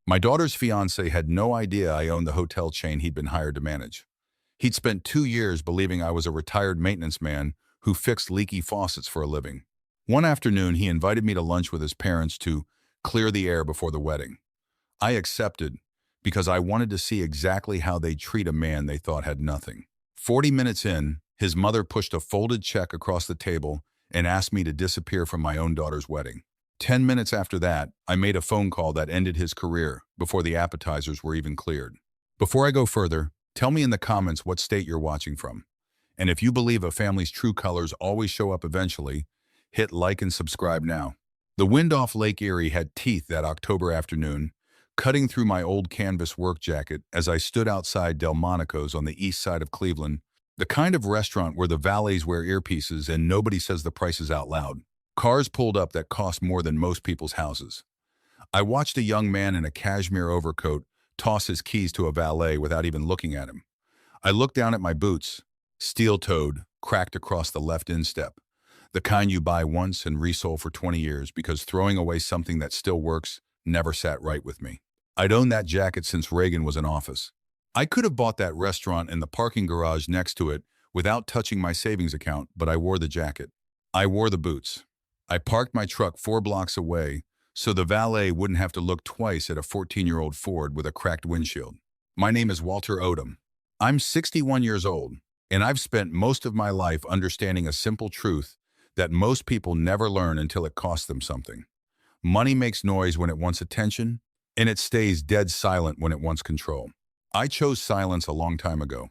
My daughter's fiancé had no idea I owned the hotel chain he'd been hired to manage. He'd spent 2 years believing I was a retired maintenance man who fixed leaky faucets for a living. One afternoon, he invited me to lunch with his parents to clear the air before the wedding. I accepted because I wanted to see exactly how they'd treat a man they thought had nothing. 40 minutes in, his mother pushed a folded check across the table and asked me to disappear from my own daughter's wedding. 10 minutes after that, I made a phone call that ended his career before the appetizers were even cleared. Before I go further, tell me in the comments what state you're watching from. And if you believe a family's true colors always show up eventually, hit like and subscribe now. The wind off Lake Erie had teeth that October afternoon, cutting through my old canvas work jacket as I stood outside Delmonico's on the east side of Cleveland, the kind of restaurant where the valets wear earpieces and nobody says the prices out loud. Cars pulled up that cost more than most people's houses. I watched a young man in a cashmere overcoat toss his keys to a valet without even looking at him. I looked down at my boots, steel-toed, cracked across the left instep, the kind you buy once and resole for 20 years because throwing away something that still works never sat right with me. I'd owned that jacket since Reagan was in office. I could have bought that restaurant and the parking garage next to it without touching my savings account, but I wore the jacket. I wore the boots. I parked my truck 4 blocks away so the valet wouldn't have to look twice at a 14-year-old Ford with a cracked windshield. My name is Walter Odom. I'm 61 years old, and I've spent most of my life understanding a simple truth that most people never learn until it costs them something. Money makes noise when it wants attention, and it stays dead silent when it wants control. I chose silence a long time ago,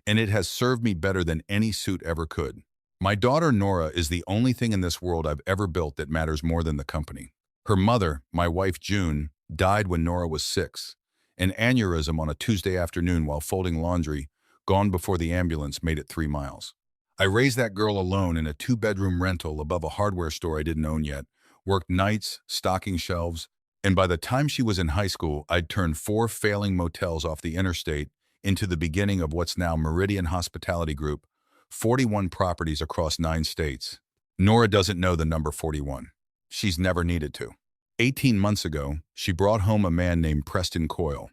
and it has served me better than any suit ever could. My daughter Nora is the only thing in this world I've ever built that matters more than the company. Her mother, my wife June, died when Nora was 6. An aneurysm on a Tuesday afternoon while folding laundry, gone before the ambulance made it 3 miles. I raised that girl alone in a 2-bedroom rental above a hardware store I didn't own yet, worked nights, stocking shelves, and by the time she was in high school, I'd turned 4 failing motels off the interstate into the beginning of what's now Meridian Hospitality Group, 41 properties across 9 states. Nora doesn't know the number 41. She's never needed to. 18 months ago, she brought home a man named Preston Coyle.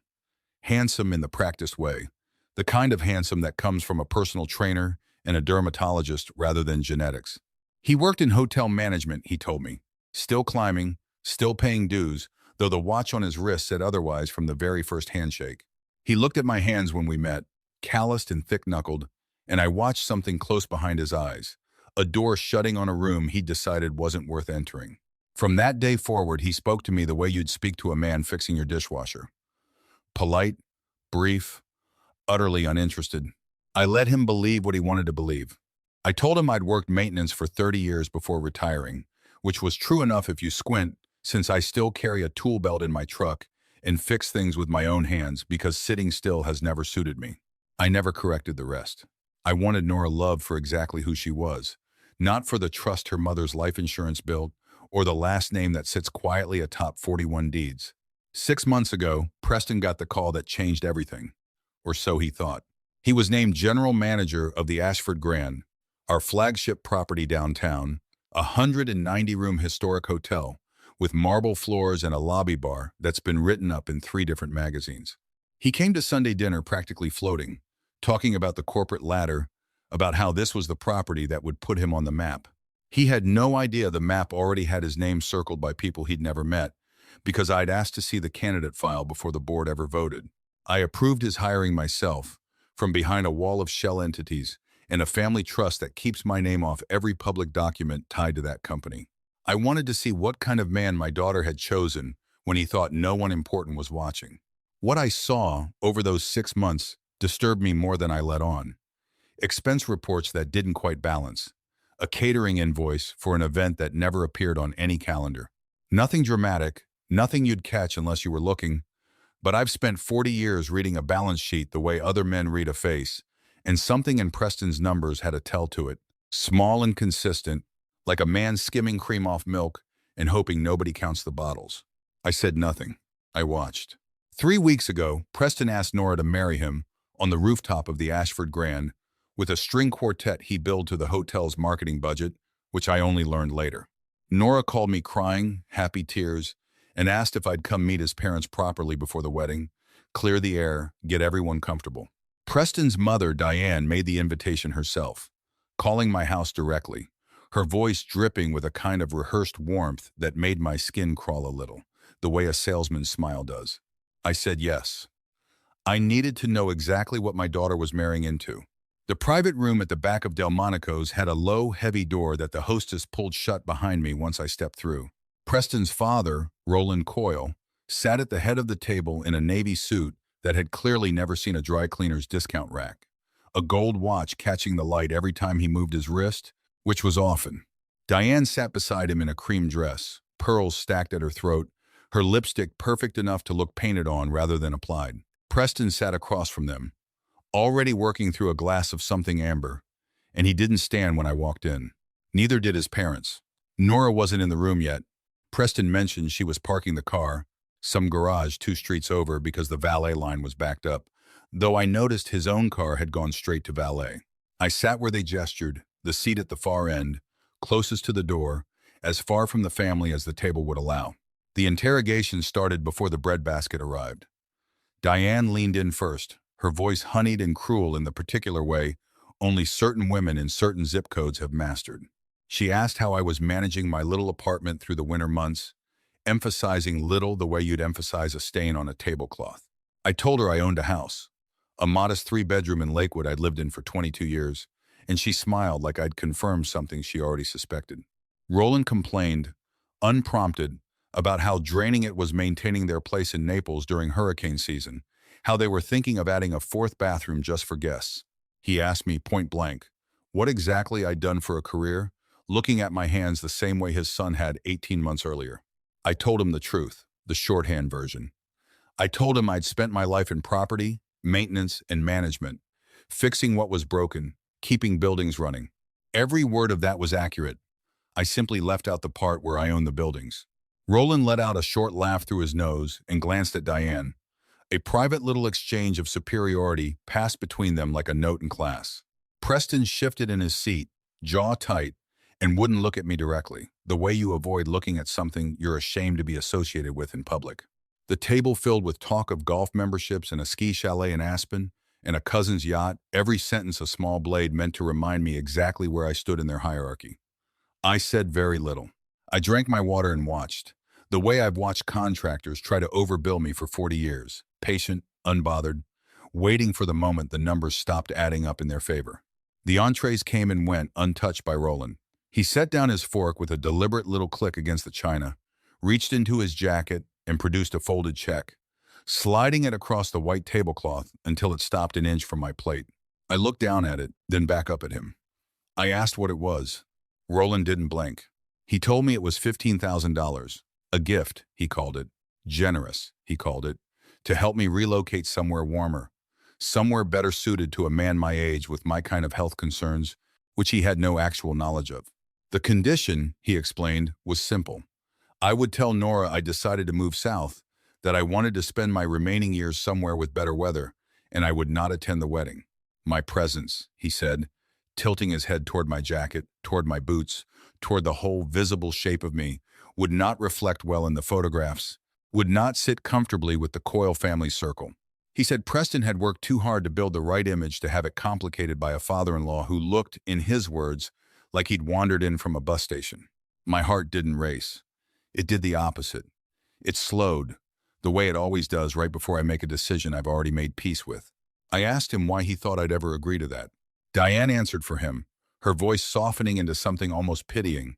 Handsome in the practiced way, the kind of handsome that comes from a personal trainer and a dermatologist rather than genetics. He worked in hotel management, he told me. Still climbing, still paying dues, though the watch on his wrist said otherwise from the very first handshake. He looked at my hands when we met, calloused and thick-knuckled, and I watched something close behind his eyes, a door shutting on a room he decided wasn't worth entering. From that day forward, he spoke to me the way you'd speak to a man fixing your dishwasher. Polite, brief, utterly uninterested. I let him believe what he wanted to believe. I told him I'd worked maintenance for 30 years before retiring, which was true enough if you squint, since I still carry a tool belt in my truck and fix things with my own hands because sitting still has never suited me. I never corrected the rest. I wanted Nora loved for exactly who she was, not for the trust her mother's life insurance built or the last name that sits quietly atop 41 deeds. 6 months ago, Preston got the call that changed everything, or so he thought. He was named general manager of the Ashford Grand, our flagship property downtown, a 190-room historic hotel with marble floors and a lobby bar that's been written up in 3 different magazines. He came to Sunday dinner practically floating, talking about the corporate ladder, about how this was the property that would put him on the map. He had no idea the map already had his name circled by people he'd never met, because I'd asked to see the candidate file before the board ever voted. I approved his hiring myself, from behind a wall of shell entities and a family trust that keeps my name off every public document tied to that company. I wanted to see what kind of man my daughter had chosen when he thought no one important was watching. What I saw over those 6 months disturbed me more than I let on. Expense reports that didn't quite balance. A catering invoice for an event that never appeared on any calendar. Nothing dramatic, nothing you'd catch unless you were looking, but I've spent 40 years reading a balance sheet the way other men read a face, and something in Preston's numbers had a tell to it. Small and consistent, like a man skimming cream off milk and hoping nobody counts the bottles. I said nothing. I watched. 3 weeks ago, Preston asked Nora to marry him on the rooftop of the Ashford Grand with a string quartet he billed to the hotel's marketing budget, which I only learned later. Nora called me crying, happy tears, and asked if I'd come meet his parents properly before the wedding, clear the air, get everyone comfortable. Preston's mother, Diane, made the invitation herself, calling my house directly, her voice dripping with a kind of rehearsed warmth that made my skin crawl a little, the way a salesman's smile does. I said yes. I needed to know exactly what my daughter was marrying into. The private room at the back of Delmonico's had a low, heavy door that the hostess pulled shut behind me once I stepped through. Preston's father, Roland Coyle, sat at the head of the table in a navy suit that had clearly never seen a dry cleaner's discount rack, a gold watch catching the light every time he moved his wrist, which was often. Diane sat beside him in a cream dress, pearls stacked at her throat, her lipstick perfect enough to look painted on rather than applied. Preston sat across from them, already working through a glass of something amber, and he didn't stand when I walked in. Neither did his parents. Nora wasn't in the room yet. Preston mentioned she was parking the car, some garage 2 streets over because the valet line was backed up, though I noticed his own car had gone straight to valet. I sat where they gestured, the seat at the far end, closest to the door, as far from the family as the table would allow. The interrogation started before the breadbasket arrived. Diane leaned in first, her voice honeyed and cruel in the particular way only certain women in certain zip codes have mastered. She asked how I was managing my little apartment through the winter months, emphasizing little the way you'd emphasize a stain on a tablecloth. I told her I owned a house, a modest 3-bedroom in Lakewood I'd lived in for 22 years, and she smiled like I'd confirmed something she already suspected. Roland complained, unprompted, about how draining it was maintaining their place in Naples during hurricane season, how they were thinking of adding a 4th bathroom just for guests. He asked me point blank what exactly I'd done for a career, looking at my hands the same way his son had 18 months earlier. I told him the truth, the shorthand version. I told him I'd spent my life in property, maintenance, and management, fixing what was broken, keeping buildings running. Every word of that was accurate. I simply left out the part where I owned the buildings. Roland let out a short laugh through his nose and glanced at Diane. A private little exchange of superiority passed between them like a note in class. Preston shifted in his seat, jaw tight, and wouldn't look at me directly, the way you avoid looking at something you're ashamed to be associated with in public. The table filled with talk of golf memberships and a ski chalet in Aspen and a cousin's yacht, every sentence a small blade meant to remind me exactly where I stood in their hierarchy. I said very little. I drank my water and watched, the way I've watched contractors try to overbill me for 40 years, patient, unbothered, waiting for the moment the numbers stopped adding up in their favor. The entrees came and went untouched by Roland. He set down his fork with a deliberate little click against the china, reached into his jacket, and produced a folded check, sliding it across the white tablecloth until it stopped an inch from my plate. I looked down at it, then back up at him. I asked what it was. Roland didn't blink. He told me it was $15,000. A gift, he called it. Generous, he called it. To help me relocate somewhere warmer, somewhere better suited to a man my age with my kind of health concerns, which he had no actual knowledge of. The condition, he explained, was simple. I would tell Nora I decided to move south, that I wanted to spend my remaining years somewhere with better weather, and I would not attend the wedding. My presence, he said, tilting his head toward my jacket, toward my boots, toward the whole visible shape of me, would not reflect well in the photographs, would not sit comfortably with the Coyle family circle. He said Preston had worked too hard to build the right image to have it complicated by a father-in-law who looked, in his words, like he'd wandered in from a bus station. My heart didn't race. It did the opposite. It slowed, the way it always does right before I make a decision I've already made peace with. I asked him why he thought I'd ever agree to that. Diane answered for him, her voice softening into something almost pitying,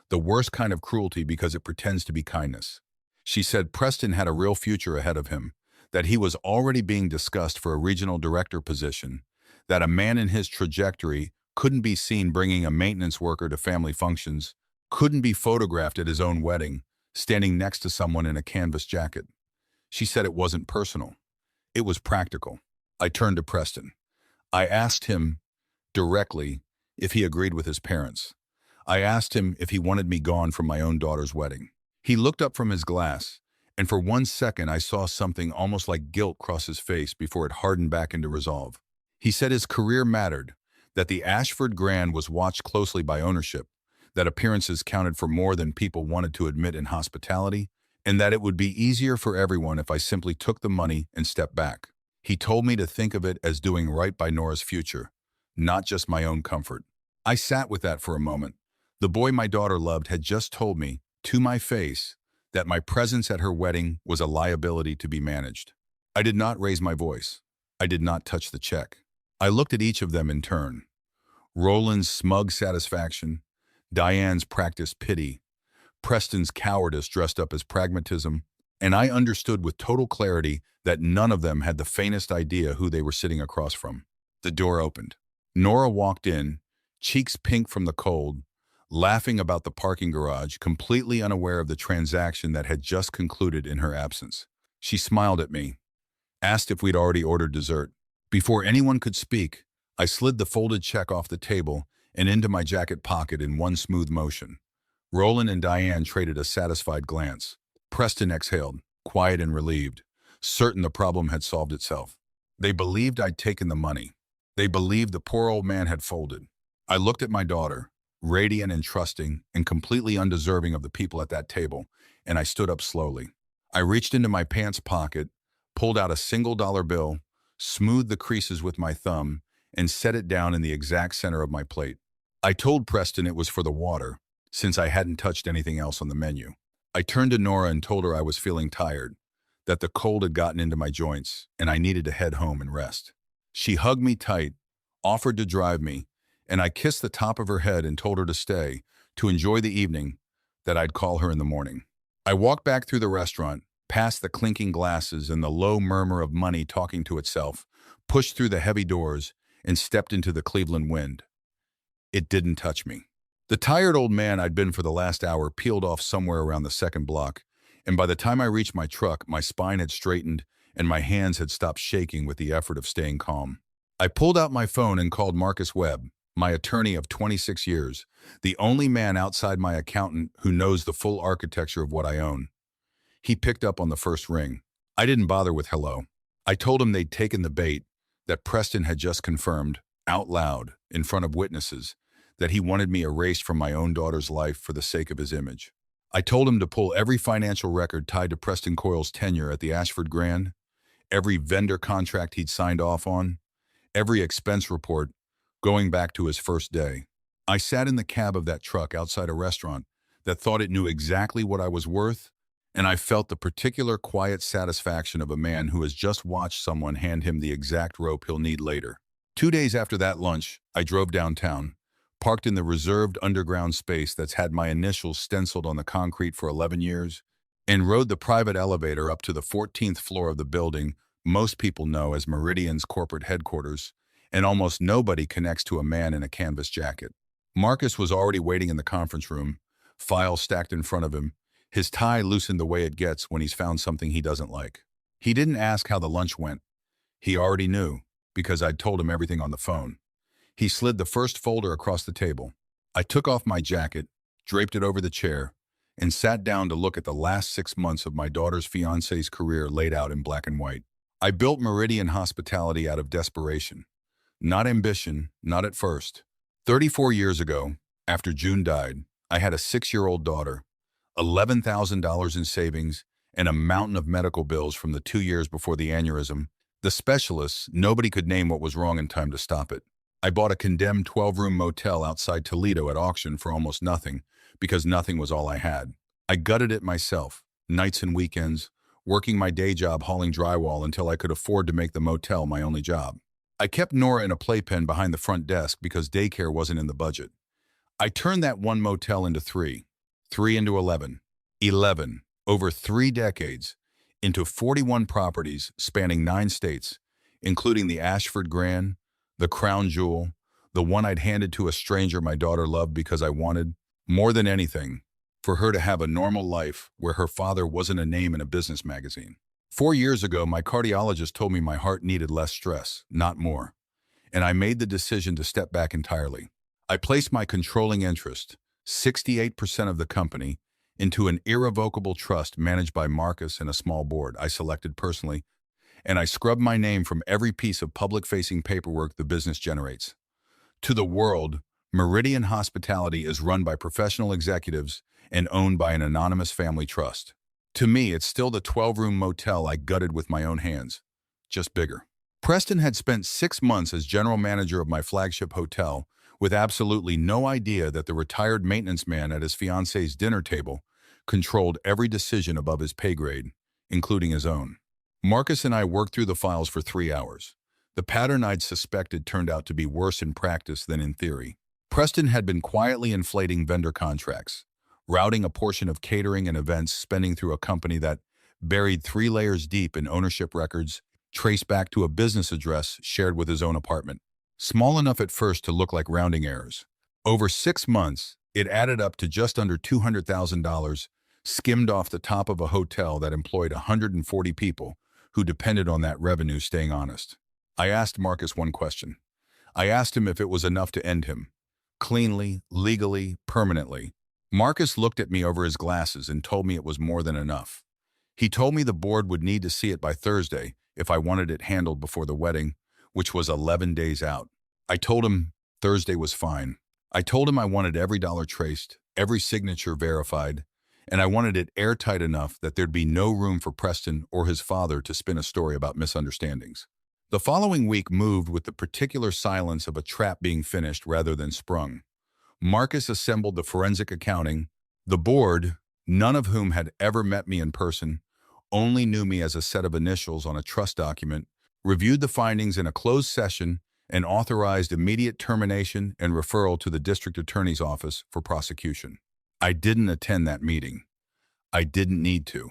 the worst kind of cruelty because it pretends to be kindness. She said Preston had a real future ahead of him, that he was already being discussed for a regional director position, that a man in his trajectory couldn't be seen bringing a maintenance worker to family functions, couldn't be photographed at his own wedding, standing next to someone in a canvas jacket. She said it wasn't personal. It was practical. I turned to Preston. I asked him directly if he agreed with his parents. I asked him if he wanted me gone from my own daughter's wedding. He looked up from his glass, and for 1 second I saw something almost like guilt cross his face before it hardened back into resolve. He said his career mattered, that the Ashford Grand was watched closely by ownership, that appearances counted for more than people wanted to admit in hospitality, and that it would be easier for everyone if I simply took the money and stepped back. He told me to think of it as doing right by Nora's future, not just my own comfort. I sat with that for a moment. The boy my daughter loved had just told me, to my face, that my presence at her wedding was a liability to be managed. I did not raise my voice. I did not touch the check. I looked at each of them in turn. Roland's smug satisfaction, Diane's practiced pity, Preston's cowardice dressed up as pragmatism, and I understood with total clarity that none of them had the faintest idea who they were sitting across from. The door opened. Nora walked in, cheeks pink from the cold, laughing about the parking garage, completely unaware of the transaction that had just concluded in her absence. She smiled at me, asked if we'd already ordered dessert. Before anyone could speak, I slid the folded check off the table and into my jacket pocket in one smooth motion. Roland and Diane traded a satisfied glance. Preston exhaled, quiet and relieved, certain the problem had solved itself. They believed I'd taken the money. They believed the poor old man had folded. I looked at my daughter, radiant and trusting and completely undeserving of the people at that table, and I stood up slowly. I reached into my pants pocket, pulled out a $1 bill, smoothed the creases with my thumb, and set it down in the exact center of my plate. I told Preston it was for the water, since I hadn't touched anything else on the menu. I turned to Nora and told her I was feeling tired, that the cold had gotten into my joints, and I needed to head home and rest. She hugged me tight, offered to drive me, and I kissed the top of her head and told her to stay, to enjoy the evening, that I'd call her in the morning. I walked back through the restaurant, past the clinking glasses and the low murmur of money talking to itself, pushed through the heavy doors, and stepped into the Cleveland wind. It didn't touch me. The tired old man I'd been for the last hour peeled off somewhere around the second block, and by the time I reached my truck, my spine had straightened and my hands had stopped shaking with the effort of staying calm. I pulled out my phone and called Marcus Webb, my attorney of 26 years, the only man outside my accountant who knows the full architecture of what I own. He picked up on the first ring. I didn't bother with hello. I told him they'd taken the bait, that Preston had just confirmed, out loud, in front of witnesses, that he wanted me erased from my own daughter's life for the sake of his image. I told him to pull every financial record tied to Preston Coyle's tenure at the Ashford Grand, every vendor contract he'd signed off on, every expense report, going back to his first day. I sat in the cab of that truck outside a restaurant that thought it knew exactly what I was worth, and I felt the particular quiet satisfaction of a man who has just watched someone hand him the exact rope he'll need later. 2 days after that lunch, I drove downtown, parked in the reserved underground space that's had my initials stenciled on the concrete for 11 years, and rode the private elevator up to the 14th floor of the building most people know as Meridian's corporate headquarters, and almost nobody connects to a man in a canvas jacket. Marcus was already waiting in the conference room, files stacked in front of him, his tie loosened the way it gets when he's found something he doesn't like. He didn't ask how the lunch went. He already knew, because I'd told him everything on the phone. He slid the first folder across the table. I took off my jacket, draped it over the chair, and sat down to look at the last 6 months of my daughter's fiancé's career laid out in black and white. I built Meridian Hospitality out of desperation. Not ambition, not at first. 34 years ago, after June died, I had a 6-year-old daughter, $11,000 in savings, and a mountain of medical bills from the 2 years before the aneurysm. The specialists, nobody could name what was wrong in time to stop it. I bought a condemned 12-room motel outside Toledo at auction for almost nothing, because nothing was all I had. I gutted it myself, nights and weekends, working my day job hauling drywall until I could afford to make the motel my only job. I kept Nora in a playpen behind the front desk because daycare wasn't in the budget. I turned that one motel into 3 into 11, over 3 decades, into 41 properties spanning 9 states, including the Ashford Grand, the crown jewel, the one I'd handed to a stranger my daughter loved because I wanted, more than anything, for her to have a normal life where her father wasn't a name in a business magazine. 4 years ago, my cardiologist told me my heart needed less stress, not more, and I made the decision to step back entirely. I placed my controlling interest, 68% of the company, into an irrevocable trust managed by Marcus and a small board I selected personally, and I scrubbed my name from every piece of public-facing paperwork the business generates. To the world, Meridian Hospitality is run by professional executives and owned by an anonymous family trust. To me, it's still the 12-room motel I gutted with my own hands, just bigger. Preston had spent 6 months as general manager of my flagship hotel with absolutely no idea that the retired maintenance man at his fiancé's dinner table controlled every decision above his pay grade, including his own. Marcus and I worked through the files for 3 hours. The pattern I'd suspected turned out to be worse in practice than in theory. Preston had been quietly inflating vendor contracts, routing a portion of catering and events spending through a company that, buried 3 layers deep in ownership records, traced back to a business address shared with his own apartment. Small enough at first to look like rounding errors. Over 6 months, it added up to just under $200,000, skimmed off the top of a hotel that employed 140 people who depended on that revenue staying honest. I asked Marcus one question. I asked him if it was enough to end him. Cleanly, legally, permanently. Marcus looked at me over his glasses and told me it was more than enough. He told me the board would need to see it by Thursday if I wanted it handled before the wedding, which was 11 days out. I told him Thursday was fine. I told him I wanted every dollar traced, every signature verified, and I wanted it airtight enough that there'd be no room for Preston or his father to spin a story about misunderstandings. The following week moved with the particular silence of a trap being finished rather than sprung. Marcus assembled the forensic accounting. The board, none of whom had ever met me in person, only knew me as a set of initials on a trust document, reviewed the findings in a closed session, and authorized immediate termination and referral to the district attorney's office for prosecution. I didn't attend that meeting. I didn't need to.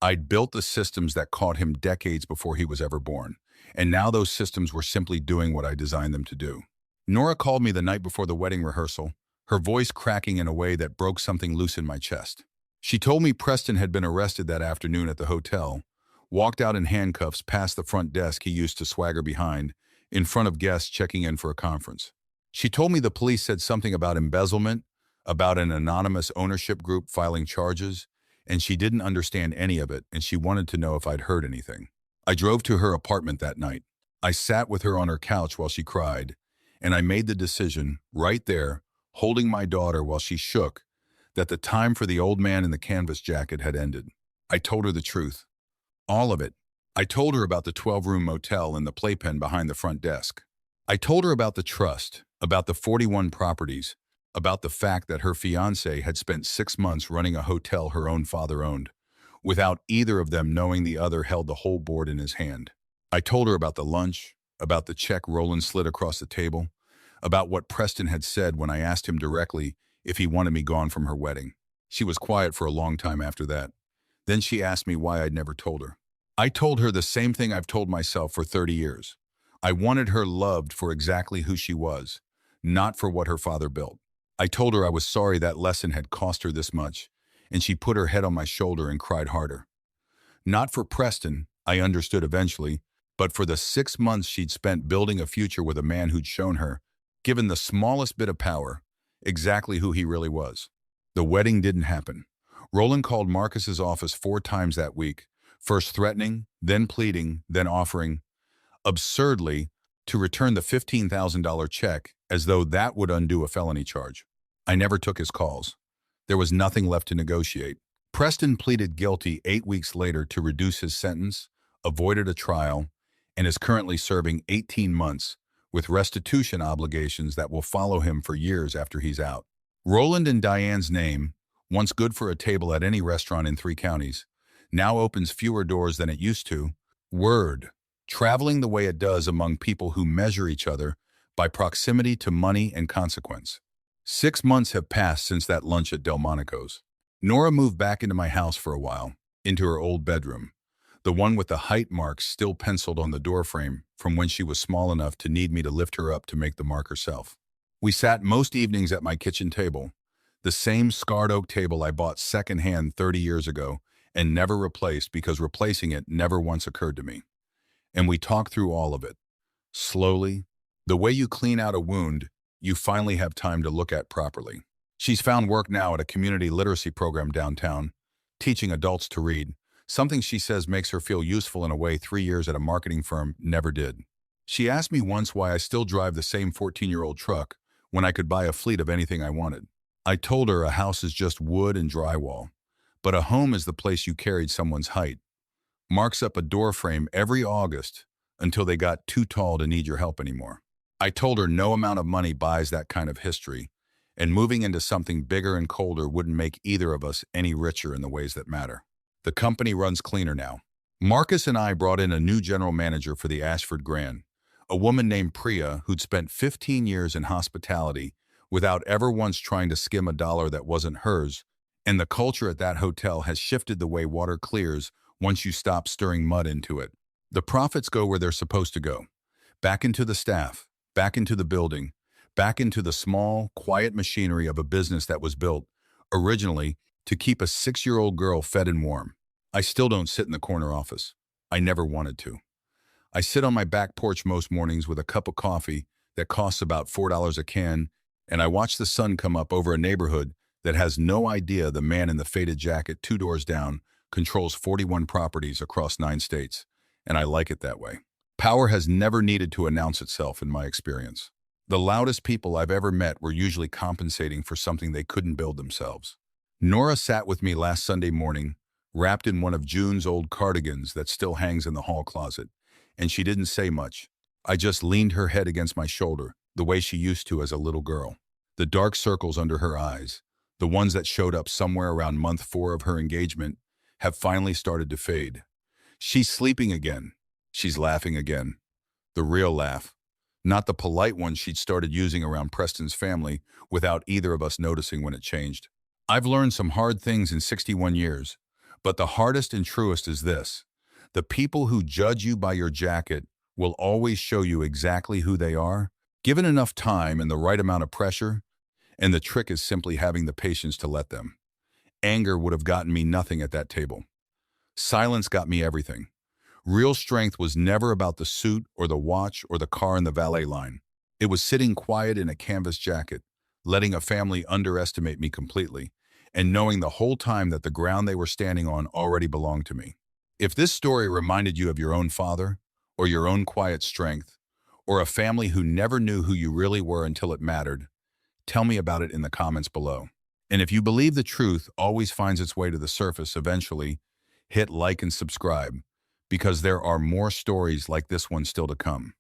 I'd built the systems that caught him decades before he was ever born, and now those systems were simply doing what I designed them to do. Nora called me the night before the wedding rehearsal, her voice cracking in a way that broke something loose in my chest. She told me Preston had been arrested that afternoon at the hotel, walked out in handcuffs past the front desk he used to swagger behind, in front of guests checking in for a conference. She told me the police said something about embezzlement, about an anonymous ownership group filing charges, and she didn't understand any of it, and she wanted to know if I'd heard anything. I drove to her apartment that night. I sat with her on her couch while she cried, and I made the decision, right there, holding my daughter while she shook, that the time for the old man in the canvas jacket had ended. I told her the truth. All of it. I told her about the 12-room motel and the playpen behind the front desk. I told her about the trust, about the 41 properties, about the fact that her fiancé had spent 6 months running a hotel her own father owned, without either of them knowing the other held the whole board in his hand. I told her about the lunch, about the check Roland slid across the table, about what Preston had said when I asked him directly if he wanted me gone from her wedding. She was quiet for a long time after that. Then she asked me why I'd never told her. I told her the same thing I've told myself for 30 years. I wanted her loved for exactly who she was, not for what her father built. I told her I was sorry that lesson had cost her this much, and she put her head on my shoulder and cried harder. Not for Preston, I understood eventually, but for the 6 months she'd spent building a future with a man who'd shown her, given the smallest bit of power, exactly who he really was. The wedding didn't happen. Roland called Marcus's office 4 times that week, first threatening, then pleading, then offering, absurdly, to return the $15,000 check as though that would undo a felony charge. I never took his calls. There was nothing left to negotiate. Preston pleaded guilty 8 weeks later to reduce his sentence, avoided a trial, and is currently serving 18 months with restitution obligations that will follow him for years after he's out. Roland and Diane's name, once good for a table at any restaurant in 3 counties, now opens fewer doors than it used to. Word, traveling the way it does among people who measure each other by proximity to money and consequence. 6 months have passed since that lunch at Delmonico's. Nora moved back into my house for a while, into her old bedroom, the one with the height marks still penciled on the doorframe from when she was small enough to need me to lift her up to make the mark herself. We sat most evenings at my kitchen table, the same scarred oak table I bought secondhand 30 years ago and never replaced because replacing it never once occurred to me. And we talked through all of it. Slowly, the way you clean out a wound you finally have time to look at properly. She's found work now at a community literacy program downtown, teaching adults to read, something she says makes her feel useful in a way 3 years at a marketing firm never did. She asked me once why I still drive the same 14-year-old truck when I could buy a fleet of anything I wanted. I told her a house is just wood and drywall, But a home is the place you carried someone's height. Marks up a door frame every August until they got too tall to need your help anymore. I told her no amount of money buys that kind of history, and moving into something bigger and colder wouldn't make either of us any richer in the ways that matter. The company runs cleaner now. Marcus and I brought in a new general manager for the Ashford Grand, a woman named Priya who'd spent 15 years in hospitality without ever once trying to skim a dollar that wasn't hers, and the culture at that hotel has shifted the way water clears once you stop stirring mud into it. The profits go where they're supposed to go, back into the staff, back into the building, back into the small, quiet machinery of a business that was built, originally, to keep a 6-year-old girl fed and warm. I still don't sit in the corner office. I never wanted to. I sit on my back porch most mornings with a cup of coffee that costs about $4 a can, and I watch the sun come up over a neighborhood that has no idea the man in the faded jacket 2 doors down controls 41 properties across 9 states, and I like it that way. Power has never needed to announce itself in my experience. The loudest people I've ever met were usually compensating for something they couldn't build themselves. Nora sat with me last Sunday morning, wrapped in one of June's old cardigans that still hangs in the hall closet, and she didn't say much. I just leaned her head against my shoulder, the way she used to as a little girl. The dark circles under her eyes, the ones that showed up somewhere around month 4 of her engagement, have finally started to fade. She's sleeping again. She's laughing again. The real laugh. Not the polite one she'd started using around Preston's family without either of us noticing when it changed. I've learned some hard things in 61 years, but the hardest and truest is this. The people who judge you by your jacket will always show you exactly who they are, given enough time and the right amount of pressure, and the trick is simply having the patience to let them. Anger would have gotten me nothing at that table. Silence got me everything. Real strength was never about the suit or the watch or the car in the valet line. It was sitting quiet in a canvas jacket, letting a family underestimate me completely, and knowing the whole time that the ground they were standing on already belonged to me. If this story reminded you of your own father, or your own quiet strength, or a family who never knew who you really were until it mattered, tell me about it in the comments below. And if you believe the truth always finds its way to the surface eventually, hit like and subscribe, because there are more stories like this one still to come.